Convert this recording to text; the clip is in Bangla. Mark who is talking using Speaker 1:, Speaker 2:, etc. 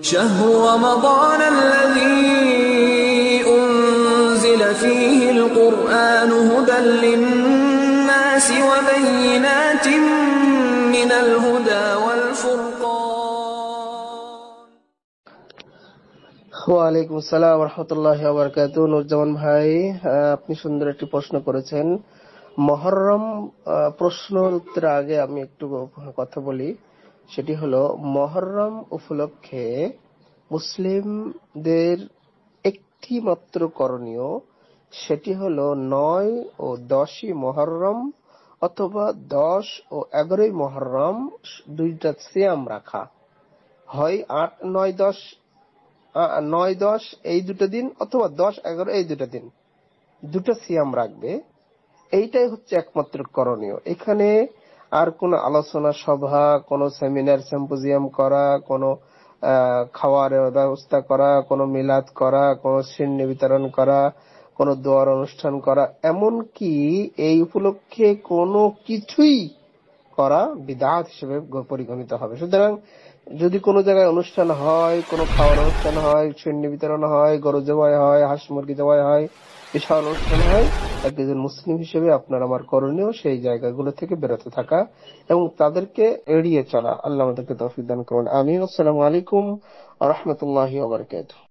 Speaker 1: شهر رمضان الذي أنزل فيه القرآن هدى للناس وبينات من الهدى والفرقان.
Speaker 2: ওয়ালাইকুম আসসালাম ওয়া রাহমাতুল্লাহি ওয়া বারাকাতুহু। নুরজামান ভাই, আপনি সুন্দর একটি প্রশ্ন করেছেন। মুহররম প্রশ্নের উত্তরে আগে আমি একটু কথা বলি। সেটি হলো, মুহররম উপলক্ষে মুসলিমদের একটি মাত্র করণীয়, সেটি হলো ৯ ও ১০ই মুহররম অথবা ১০ ও ১১ই মুহররম দুইটা সিয়াম রাখা। হয় ৮, ৯, ১০ ৯, ১০ এই দুটো দিন অথবা ১০, ১১ এই দুটো দিন দুটো সিয়াম রাখবে। এইটাই হচ্ছে একমাত্র করণীয়। এখানে আর কোনো আলোচনা সভা, কোনো সেমিনার সিম্পোজিয়াম করা, কোনো খাওয়ার ব্যবস্থা করা, কোনো মিলাদ করা, কোনো সিন্নি বিতরণ করা, কোনো দোয়ার অনুষ্ঠান করা, এমনকি এই উপলক্ষে কোনো কিছুই করা বিদআত হিসেবে পরিগণিত হবে। সুতরাং যদি কোনো জায়গায় অনুষ্ঠান হয়, কোনো খাওয়ার অনুষ্ঠান হয়, সিন্নি বিতরণ হয়, গরু জবাই হয়, হাঁস মুরগি জবাই হয়, বিশাল অনুষ্ঠান হয়, একজন মুসলিম হিসেবে আপনার আমার করণীয় সেই জায়গাগুলো থেকে বেরোতে থাকা এবং তাদেরকে এড়িয়ে চলা। আল্লাহ আমাদেরকে তৌফিক দান করুন। আমিন। আসসালামু আলাইকুম ওয়া রাহমাতুল্লাহি ওয়া বারাকাতুহু।